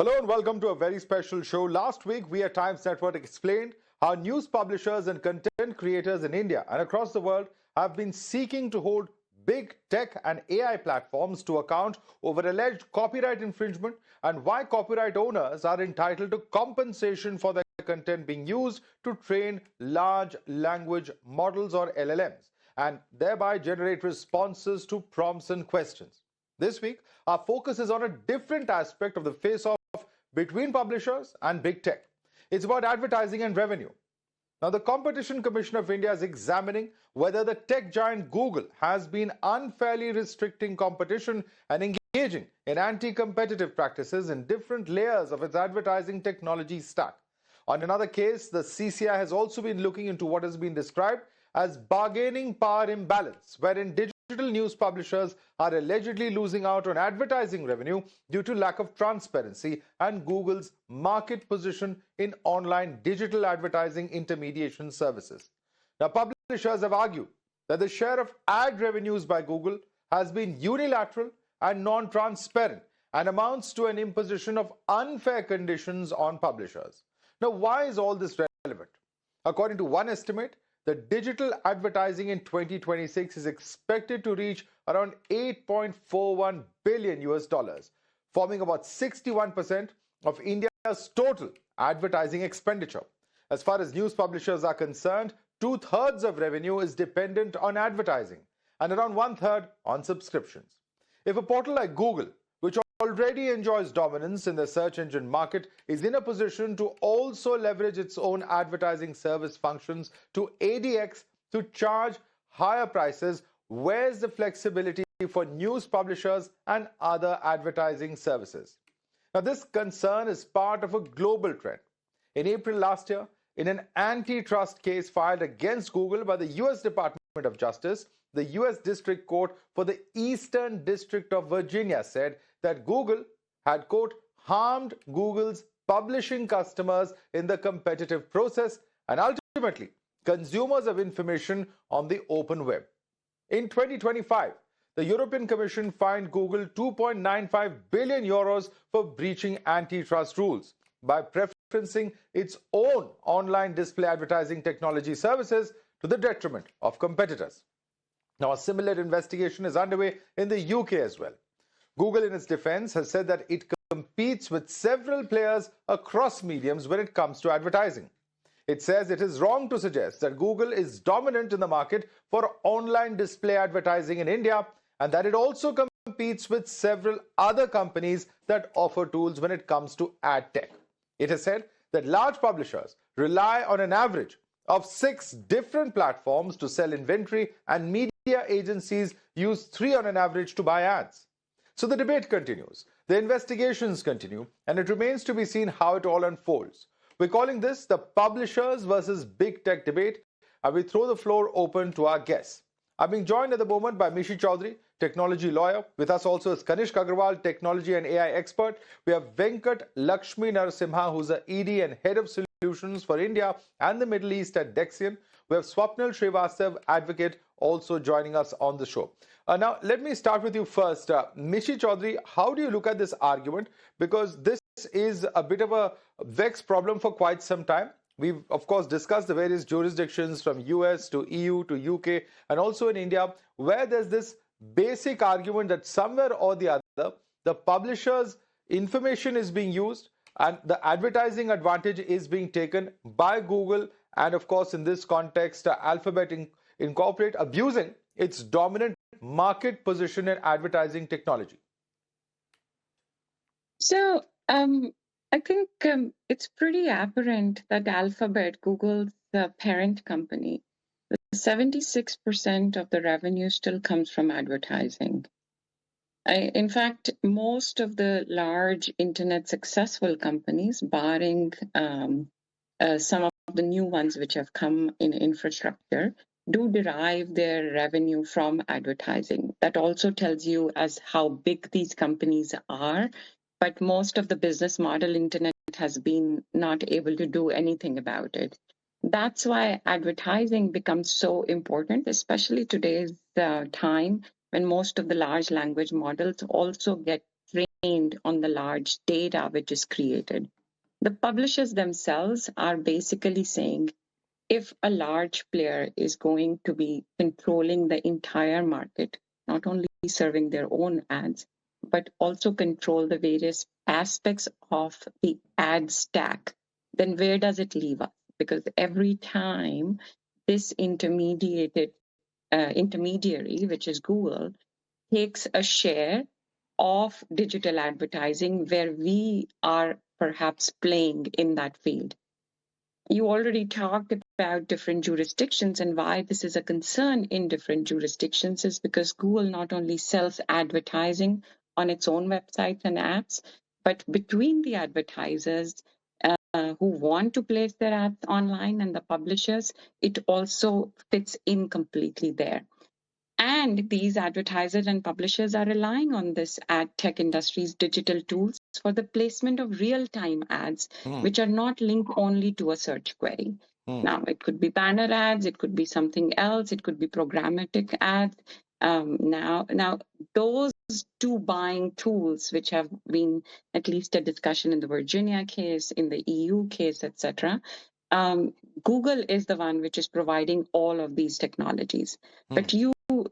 Hello and welcome to a very special show. Last week, we at Times Network explained how news publishers and content creators in India and across the world have been seeking to hold big tech and AI platforms to account over alleged copyright infringement and why copyright owners are entitled to compensation for their content being used to train large language models or LLMs and thereby generate responses to prompts and questions. This week, our focus is on a different aspect of the face-off between publishers and big tech. It's about advertising and revenue. Now, the Competition Commission of India is examining whether the tech giant Google has been unfairly restricting competition and engaging in anti-competitive practices in different layers of its advertising technology stack. On another case, the CCI has also been looking into what has been described as bargaining power imbalance, wherein digital news publishers are allegedly losing out on advertising revenue due to lack of transparency and Google's market position in online digital advertising intermediation services. Now, publishers have argued that the share of ad revenues by Google has been unilateral and non-transparent and amounts to an imposition of unfair conditions on publishers. Now, why is all this relevant? According to one estimate, the digital advertising in 2026 is expected to reach around 8.41 billion US dollars, forming about 61% of India's total advertising expenditure. As far as news publishers are concerned, 2/3 of revenue is dependent on advertising and around 1/3 on subscriptions. If a portal like Google, which already enjoys dominance in the search engine market, is in a position to also leverage its own advertising service functions to ADX to charge higher prices, where's the flexibility for news publishers and other advertising services? Now, this concern is part of a global trend. In April last year, in an antitrust case filed against Google by the US Department of Justice, the US District Court for the Eastern District of Virginia said that Google had, quote, harmed Google's publishing customers in the competitive process and ultimately consumers of information on the open web. In 2025, the European Commission fined Google 2.95 billion euros for breaching antitrust rules by preferencing its own online display advertising technology services to the detriment of competitors. Now, a similar investigation is underway in the UK as well. Google, in its defense, has said that it competes with several players across mediums when it comes to advertising. It says it is wrong to suggest that Google is dominant in the market for online display advertising in India and that it also competes with several other companies that offer tools when it comes to ad tech. It has said that large publishers rely on an average of 6 different platforms to sell inventory and media agencies use 3 on an average to buy ads. So the debate continues, the investigations continue, and it remains to be seen how it all unfolds. We're calling this the publishers versus big tech debate, and we throw the floor open to our guests. I'm being joined at the moment by Mishi Chaudhary, technology lawyer. With us also is Kanishk Agrawal, technology and AI expert. We have Venkat Lakshmi Narasimha, who's the ED and head of solutions for India and the Middle East at Dexian. We have Swapnil Srivastav, advocate, also joining us on the show. Now, let me start with you first. Mishi Chaudhary, how do you look at this argument? Because this is a bit of a vexed problem for quite some time. We've, of course, discussed the various jurisdictions from US to EU to UK and also in India, where there's this basic argument that somewhere or the other, the publisher's information is being used and the advertising advantage is being taken by Google and, of course, in this context, Alphabet Incorporate abusing its dominant market position in advertising technology. So I think it's pretty apparent that Alphabet, Google's parent company, 76% of the revenue still comes from advertising. In fact, most of the large internet successful companies, barring some of the new ones which have come in infrastructure, do derive their revenue from advertising. That also tells you as how big these companies are, but most of the business model internet has been not able to do anything about it. That's why advertising becomes so important, especially today's time when most of the large language models also get trained trained on the large data which is created. The publishers themselves are basically saying, if a large player is going to be controlling the entire market, not only serving their own ads, but also control the various aspects of the ad stack, then where does it leave us? Because every time this intermediary, which is Google, takes a share of digital advertising where we are perhaps playing in that field. You already talked about different jurisdictions, and why this is a concern in different jurisdictions is because Google not only sells advertising on its own websites and apps, but between the advertisers who want to place their ads online and the publishers, it also fits in completely there. And these advertisers and publishers are relying on this ad tech industry's digital tools for the placement of real-time ads, which are not linked only to a search query. Now, it could be banner ads, it could be something else, it could be programmatic ads. Now, those two buying tools, which have been at least a discussion in the Virginia case, in the EU case, etc., Google is the one which is providing all of these technologies.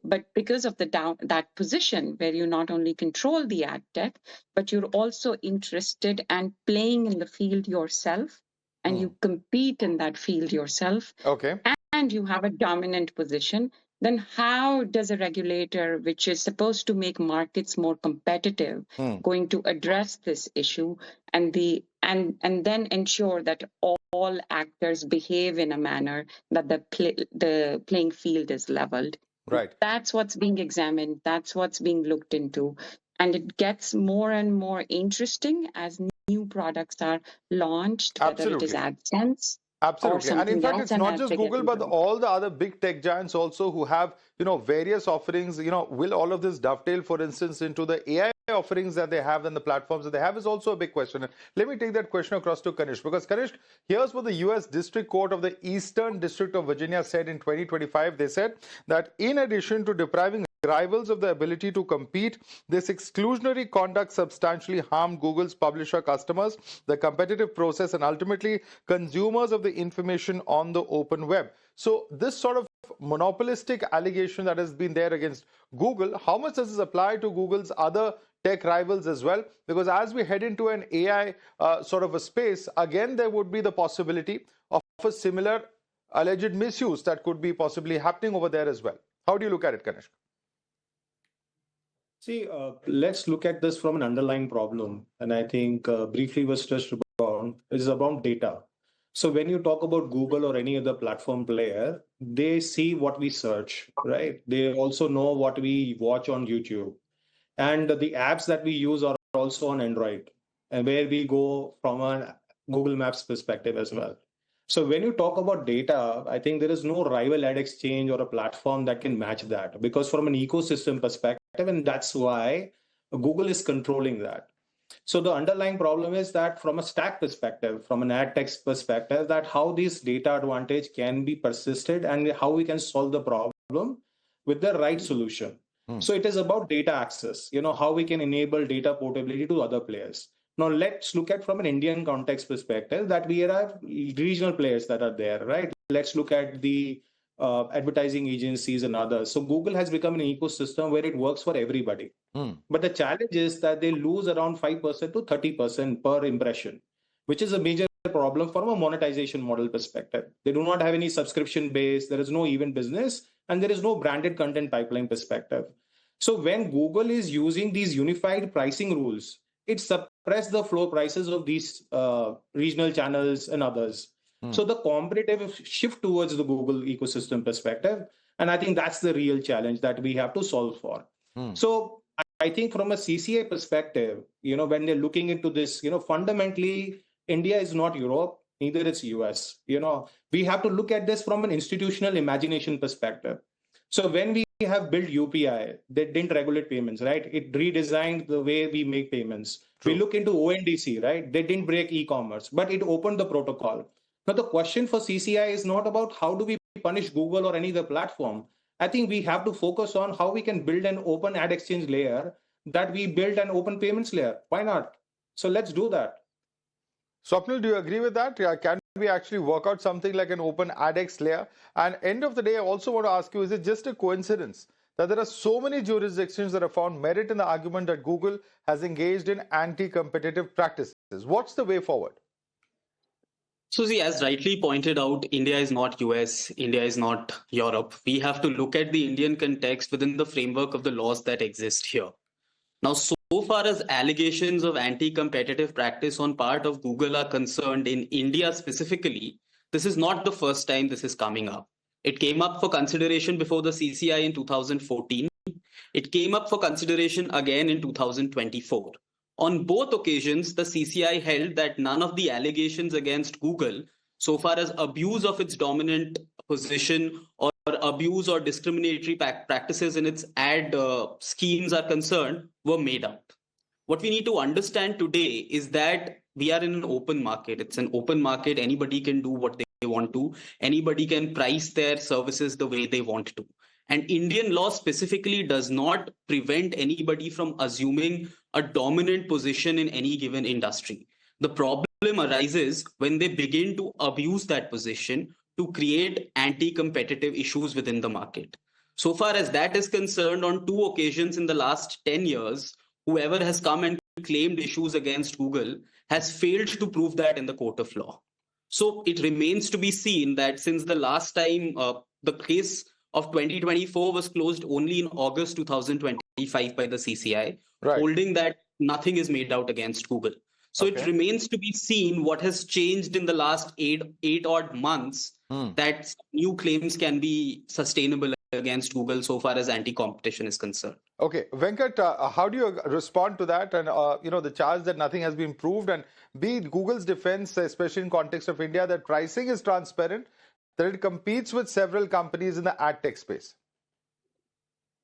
But because of that position where you not only control the ad tech, but you're also interested and playing in the field yourself, and you compete in that field yourself, and you have a dominant position, then how does a regulator, which is supposed to make markets more competitive, going to address this issue and then ensure that all actors behave in a manner that the playing field is leveled? Right. That's what's being examined. That's what's being looked into. And it gets more and more interesting as new products are launched, whether it is AdSense. Absolutely. And in fact, it's not just Google, but all the other big tech giants also who have, various offerings, will all of this dovetail, for instance, into the AI offerings that they have and the platforms that they have is also a big question. Let me take that question across to Kanish, because Kanish, here's what the US District Court of the Eastern District of Virginia said in 2025. They said that in addition to depriving rivals of the ability to compete, this exclusionary conduct substantially harmed Google's publisher customers, the competitive process, and ultimately consumers of the information on the open web. So this sort of monopolistic allegation that has been there against Google, how much does this apply to Google's other tech rivals as well? Because as we head into an AI sort of a space, again, there would be the possibility of a similar alleged misuse that could be possibly happening over there as well. How do you look at it, Kanishk? See, let's look at this from an underlying problem. And I think briefly was touched upon, is about data. So when you talk about Google or any other platform player, they see what we search, right? They also know what we watch on YouTube. And the apps that we use are also on Android, and where we go from a Google Maps perspective as well. So when you talk about data, I think there is no rival ad exchange or a platform that can match that, because from an ecosystem perspective, and that's why Google is controlling that. So the underlying problem is that from a stack perspective, from an ad tech perspective, that how this data advantage can be persisted and how we can solve the problem with the right solution. So it is about data access, how we can enable data portability to other players. Now let's look at from an Indian context perspective that we have regional players that are there, right? Let's look at the advertising agencies and others. So Google has become an ecosystem where it works for everybody. But the challenge is that they lose around 5% to 30% per impression, which is a major problem from a monetization model perspective. They do not have any subscription base, there is no event business, and there is no branded content pipeline perspective. So when Google is using these unified pricing rules, it suppresses the floor prices of these regional channels and others. So the competitive shift towards the Google ecosystem perspective, and I think that's the real challenge that we have to solve for. So I think from a CCI perspective, when they're looking into this, fundamentally, India is not Europe, neither it's US. We have to look at this from an institutional imagination perspective. So when we have built UPI, they didn't regulate payments, right? It redesigned the way we make payments. True. We look into ONDC, right? They didn't break e-commerce, but it opened the protocol. Now, the question for CCI is not about how do we punish Google or any other platform. I think we have to focus on how we can build an open ad exchange layer that we build an open payments layer. Why not? So let's do that. Swapnil, do you agree with that? Yeah, can we actually work out something like an open ADX layer? And end of the day, I also want to ask you, is it just a coincidence that there are so many jurisdictions that have found merit in the argument that Google has engaged in anti-competitive practices? What's the way forward? So see, as rightly pointed out, India is not US, India is not Europe. We have to look at the Indian context within the framework of the laws that exist here. Now, so far as allegations of anti-competitive practice on part of Google are concerned in India specifically, this is not the first time this is coming up. It came up for consideration before the CCI in 2014. It came up for consideration again in 2024. On both occasions, the CCI held that none of the allegations against Google, so far as abuse of its dominant position or abuse or discriminatory practices in its ad schemes are concerned, were made out. What we need to understand today is that we are in an open market. It's an open market. Anybody can do what they want to. Anybody can price their services the way they want to. And Indian law specifically does not prevent anybody from assuming a dominant position in any given industry. The problem arises when they begin to abuse that position to create anti-competitive issues within the market. So far as that is concerned, on 2 occasions in the last 10 years, whoever has come and claimed issues against Google has failed to prove that in the court of law. So it remains to be seen that since the last time the case of 2024 was closed only in August 2025 by the CCI, Right. holding that nothing is made out against Google. So Okay. it remains to be seen what has changed in the last eight odd months that new claims can be sustainable against Google so far as anti-competition is concerned. Okay, Venkat, how do you respond to that? And the charge that nothing has been proved, and be it Google's defense, especially in context of India, that pricing is transparent, that it competes with several companies in the ad tech space.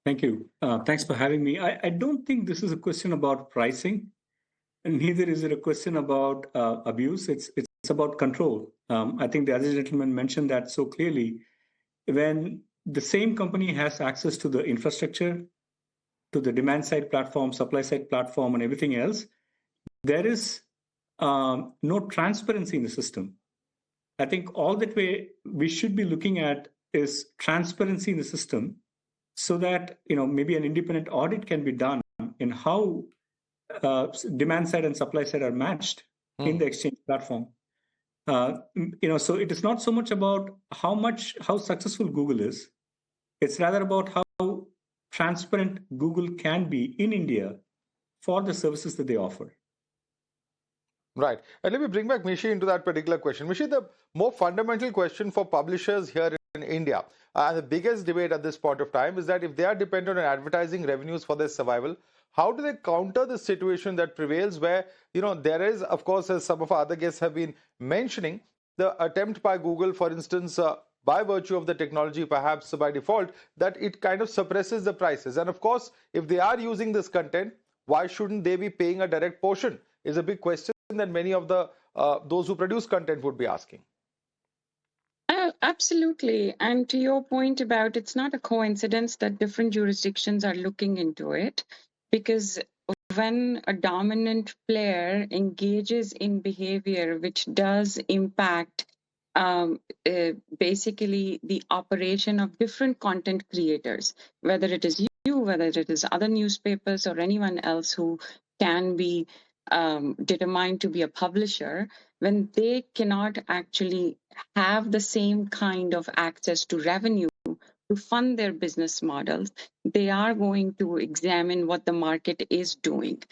Thank you. Thanks for having me. I don't think this is a question about pricing, and neither is it a question about abuse. It's about control. I think the other gentleman mentioned that so clearly. When the same company has access to the infrastructure, to the demand side platform, supply side platform, and everything else, there is no transparency in the system. I think all that we should be looking at is transparency in the system, so that maybe an independent audit can be done in how demand side and supply side are matched in the exchange platform. So it is not so much about how successful Google is. It's rather about how transparent Google can be in India for the services that they offer. Right. And let me bring back Mishi into that particular question. Mishi, the more fundamental question for publishers here in India, and the biggest debate at this point of time, is that if they are dependent on advertising revenues for their survival, how do they counter the situation that prevails where, there is, of course, as some of our other guests have been mentioning, the attempt by Google, for instance, by virtue of the technology, perhaps by default, that it kind of suppresses the prices. And of course, if they are using this content, why shouldn't they be paying a direct portion? Is a big question that many of the those who produce content would be asking. Absolutely. And to your point about it's not a coincidence that different jurisdictions are looking into it, because when a dominant player engages in behavior which does impact basically the operation of different content creators, whether it is you, whether it is other newspapers or anyone else who can be determined to be a publisher, when they cannot actually have the same kind of access to revenue to fund their business models, they are going to examine what the market is doing.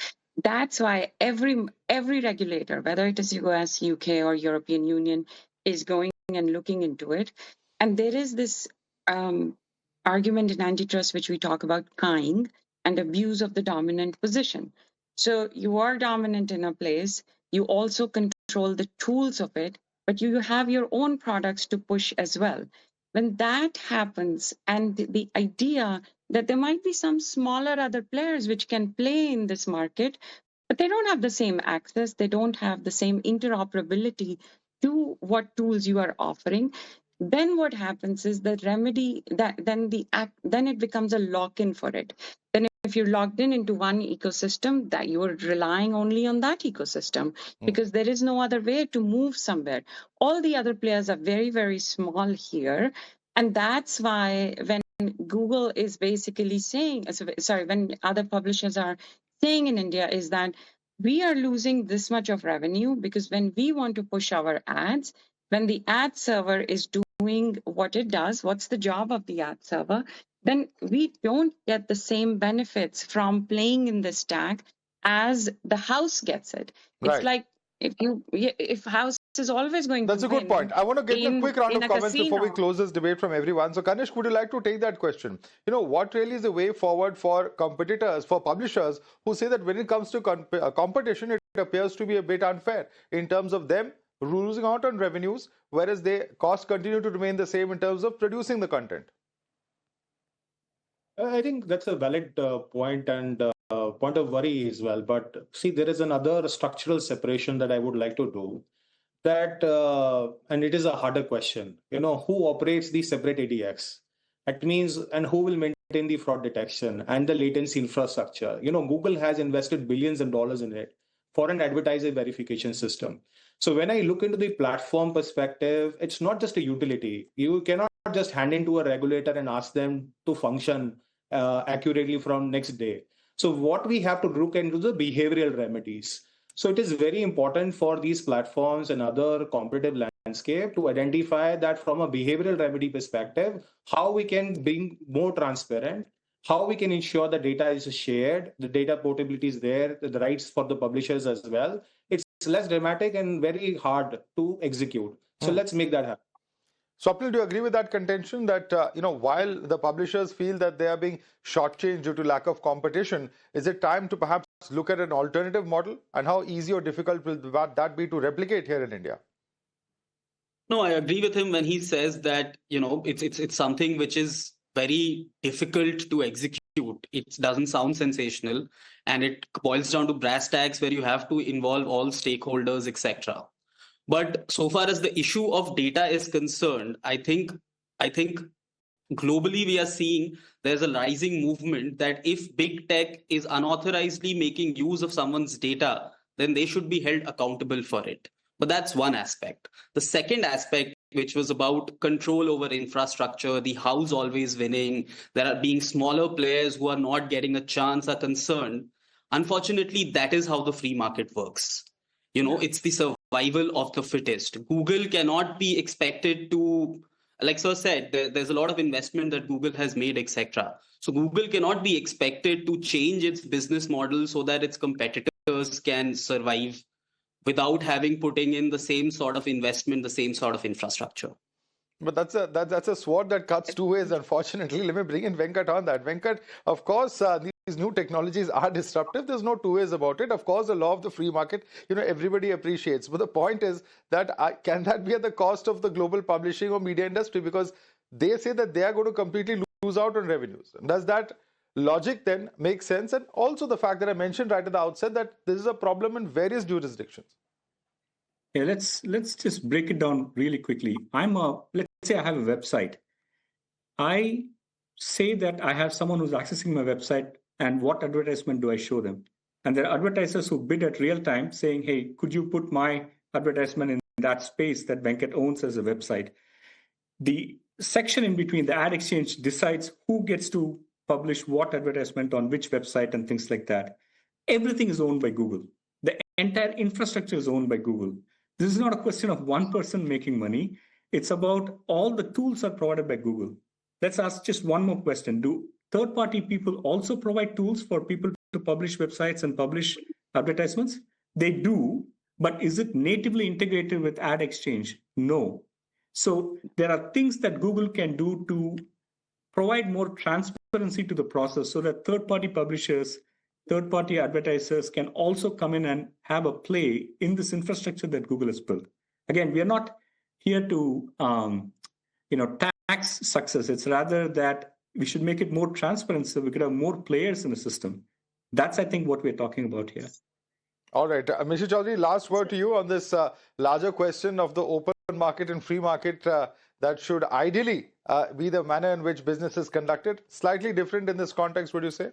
That's why every regulator, whether it is US, UK, or European Union, is going and looking into it. And there is this argument in antitrust, which we talk about kying and abuse of the dominant position. So you are dominant in a place, you also control the tools of it, but you have your own products to push as well. When that happens, and the idea that there might be some smaller other players which can play in this market, but they don't have the same access, they don't have the same interoperability to what tools you are offering, then what happens is the remedy that then it becomes a lock-in for it. Then if you're logged into one ecosystem, that you're relying only on that ecosystem because there is no other way to move somewhere. All the other players are very, very small here. And that's why when Google is basically saying, when other publishers are saying in India is that we are losing this much of revenue because when we want to push our ads, when the ad server is doing what it does, what's the job of the ad server, then we don't get the same benefits from playing in the stack as the house gets it. It's like if house is always going That's to a good point. I want to get a quick round of comments before we close this debate from everyone. So Kanishk, would you like to take that question? What really is the way forward for competitors, for publishers who say that when it comes to competition, it appears to be a bit unfair in terms of them losing out on revenues, whereas their costs continue to remain the same in terms of producing the content? I think that's a valid point and point of worry as well. But see, there is another structural separation that I would like to do. That and it is a harder question. Who operates the separate ADX? That means, and who will maintain the fraud detection and the latency infrastructure? Google has invested billions of dollars in it for an advertiser verification system. So when I look into the platform perspective, it's not just a utility. You cannot just hand into a regulator and ask them to function accurately from next day. So what we have to look into the behavioral remedies. So it is very important for these platforms and other competitive landscape to identify that from a behavioral remedy perspective, how we can being more transparent, how we can ensure the data is shared, the data portability is there, the rights for the publishers as well. It's less dramatic and very hard to execute. So let's make that happen. Swapnil, do you agree with that contention that, while the publishers feel that they are being shortchanged due to lack of competition, is it time to perhaps look at an alternative model? And how easy or difficult will that be to replicate here in India? No, I agree with him when he says that, it's something which is very difficult to execute. It doesn't sound sensational, and it boils down to brass tacks where you have to involve all stakeholders, etc. But so far as the issue of data is concerned, I think globally we are seeing there's a rising movement that if big tech is unauthorizedly making use of someone's data, then they should be held accountable for it. But that's one aspect. The second aspect, which was about control over infrastructure, the house always winning, there are being smaller players who are not getting a chance, are concerned. Unfortunately, that is how the free market works. It's the survival of the fittest. Google cannot be expected to, like Sir said, there's a lot of investment that Google has made, etc. So Google cannot be expected to change its business model so that its competitors can survive without having putting in the same sort of investment, the same sort of infrastructure. But that's a sword that cuts two ways, unfortunately. Let me bring in Venkat on that. Venkat, of course, these new technologies are disruptive. There's no two ways about it. Of course, the law of the free market, everybody appreciates. But the point is that can that be at the cost of the global publishing or media industry? Because they say that they are going to completely lose out on revenues. Does that logic then make sense? And also the fact that I mentioned right at the outset that this is a problem in various jurisdictions. Yeah, let's just break it down really quickly. Let's say I have a website. I say that I have someone who's accessing my website, and what advertisement do I show them? And there are advertisers who bid at real time saying, hey, could you put my advertisement in that space that Venkat owns as a website? The section in between, the ad exchange, decides who gets to publish what advertisement on which website and things like that. Everything is owned by Google. The entire infrastructure is owned by Google. This is not a question of one person making money. It's about all the tools are provided by Google. Let's ask just one more question. Do third-party people also provide tools for people to publish websites and publish advertisements? They do, but is it natively integrated with ad exchange? No. So there are things that Google can do to provide more transparency to the process so that third-party publishers, third-party advertisers can also come in and have a play in this infrastructure that Google has built. Again, we are not here to tax success. It's rather that we should make it more transparent so we could have more players in the system. That's, I think, what we're talking about here. All right. Mr. Chaudhary, last word to you on this larger question of the open market and free market that should ideally be the manner in which business is conducted. Slightly different in this context, would you say?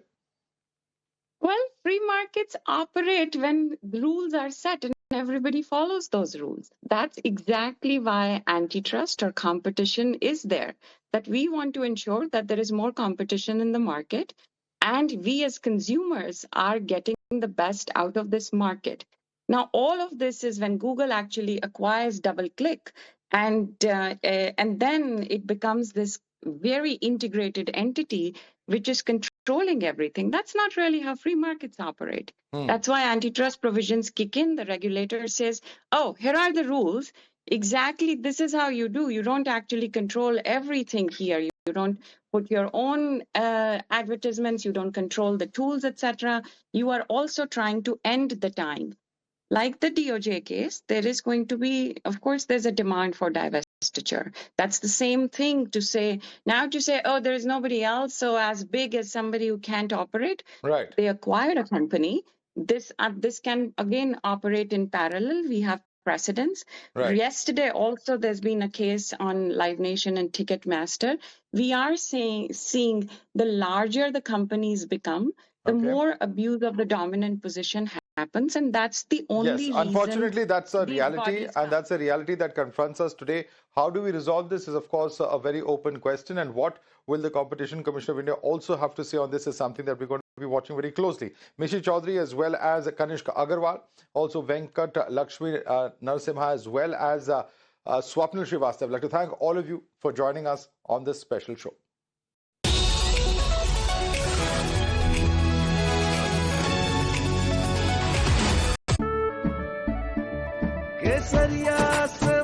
Well, free markets operate when the rules are set and everybody follows those rules. That's exactly why antitrust or competition is there, that we want to ensure that there is more competition in the market and we as consumers are getting the best out of this market. Now, all of this is when Google actually acquires DoubleClick, and then it becomes this very integrated entity which is controlling everything. That's not really how free markets operate. That's why antitrust provisions kick in. The regulator says, oh, here are the rules. Exactly, this is how you do. You don't actually control everything here. You don't put your own advertisements. You don't control the tools, etc. You are also trying to end the time. Like the DOJ case, there is going to be, of course, there's a demand for divestiture. That's the same thing to say, oh, there's nobody else so as big as somebody who can't operate. Right. They acquired a company. This can, again, operate in parallel. We have precedents. Right. Yesterday, also, there's been a case on Live Nation and Ticketmaster. We are seeing the larger the companies become, the more abuse of the dominant position happens, and that's the only reason. Unfortunately, that's a reality, and that's a reality that confronts us today. How do we resolve this is, of course, a very open question, and what will the Competition Commission of India also have to say on this is something that we're going to be watching very closely. Mishi Chaudhary, as well as Kanishk Agarwal, also Venkat Lakshmi Narasimha, as well as Swapnil Srivastava. I'd like to thank all of you for joining us on this special show. केसरिया से